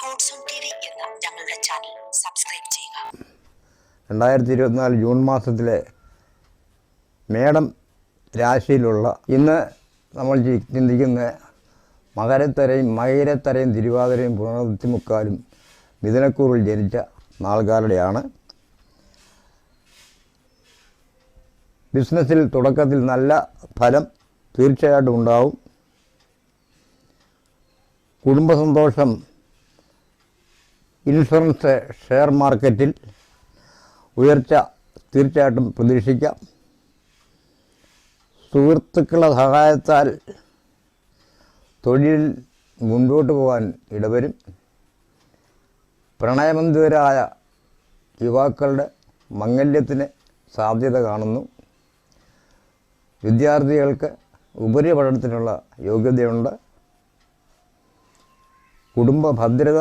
Sports on TV എന്ന ഞങ്ങളുടെ channel subscribe ചെയ്യുക. 2024 ജൂൺ മാസത്തിലെ മേടം രാശിയിലുള്ള ഇന്ന് നമ്മൾ ചിന്തിക്കുന്ന മകരത്തരയും തിരുവാതിരയും പുണർത്തിമുക്കാലും മിഥുനക്കൂറിൽ ജനിച്ച നാളുകാരുടെയാണ്. ബിസിനസ്സിൽ തുടക്കത്തിൽ നല്ല ഫലം തീർച്ചയായിട്ടും ഉണ്ടാവും. കുടുംബസന്തോഷം, ഇൻഷുറൻസ്, ഷെയർ മാർക്കറ്റിൽ ഉയർച്ച തീർച്ചയായിട്ടും പ്രതീക്ഷിക്കാം. സുഹൃത്തുക്കളുടെ സഹായത്താൽ തൊഴിലിൽ മുൻപോട്ട് പോകാൻ ഇടവരും. പ്രണയബന്ധിതരായ യുവാക്കളുടെ മംഗല്യത്തിന് സാധ്യത കാണുന്നു. വിദ്യാർത്ഥികൾക്ക് ഉപരിപഠനത്തിനുള്ള യോഗ്യതയുണ്ട്. കുടുംബ ഭദ്രത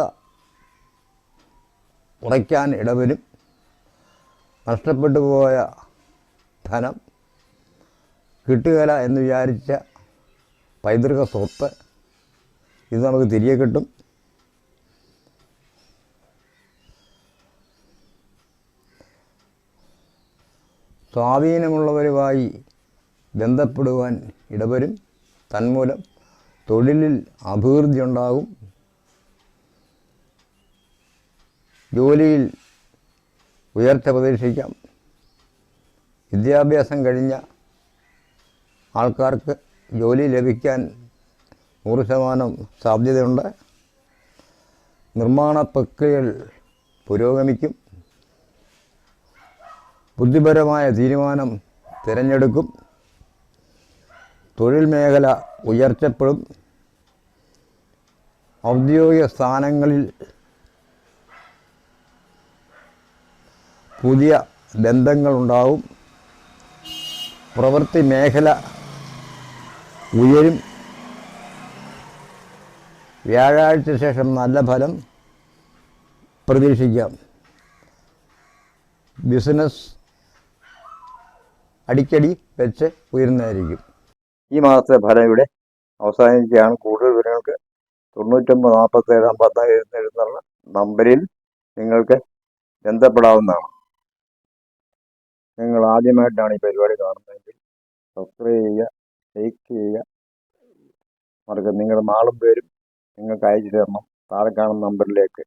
കുറയ്ക്കാൻ ഇടവരും. നഷ്ടപ്പെട്ടു പോയ ധനം കിട്ടുകയില്ല എന്ന് വിചാരിച്ച പൈതൃക സ്വത്ത് ഇത് നമുക്ക് തിരികെ കിട്ടും. സ്വാധീനമുള്ളവരുമായി ബന്ധപ്പെടുവാൻ ഇടവരും. തന്മൂലം തൊഴിലിൽ അഭിവൃദ്ധി ഉണ്ടാകും. ജോലിയിൽ ഉയർച്ച പ്രതീക്ഷിക്കാം. വിദ്യാഭ്യാസം കഴിഞ്ഞ ആൾക്കാർക്ക് ജോലി ലഭിക്കാൻ 100% സാധ്യതയുണ്ട്. നിർമ്മാണ പ്രക്രിയകൾ പുരോഗമിക്കും. ബുദ്ധിപരമായ തീരുമാനം തിരഞ്ഞെടുക്കും. തൊഴിൽ മേഖല ഉയർച്ചപ്പെടും. ഔദ്യോഗിക സ്ഥാനങ്ങളിൽ പുതിയ ബന്ധങ്ങളുണ്ടാവും. പ്രവൃത്തി മേഖല ഉയരും. വ്യാഴാഴ്ച ശേഷം നല്ല ഫലം പ്രതീക്ഷിക്കാം. ബിസിനസ് അടിക്കടി വെച്ച് ഉയരുന്നതായിരിക്കും. ഈ മാസത്തെ ഫലം ഇവിടെ അവസാനിക്കുകയാണ്. കൂടുതൽ വിവരങ്ങൾക്ക് 99 47 54 എഴുതുന്ന നമ്പറിൽ നിങ്ങൾക്ക് ബന്ധപ്പെടാവുന്നതാണ്. നിങ്ങൾ ആദ്യമായിട്ടാണ് ഈ പരിപാടി കാണുന്നതെങ്കിൽ സബ്സ്ക്രൈബ് ചെയ്യുക, ലൈക്ക് ചെയ്യുക. മറക്കുക, നിങ്ങളുടെ നാളും പേരും നിങ്ങൾക്ക് അയച്ചു തരണം താഴെ കാണുന്ന നമ്പറിലേക്ക്.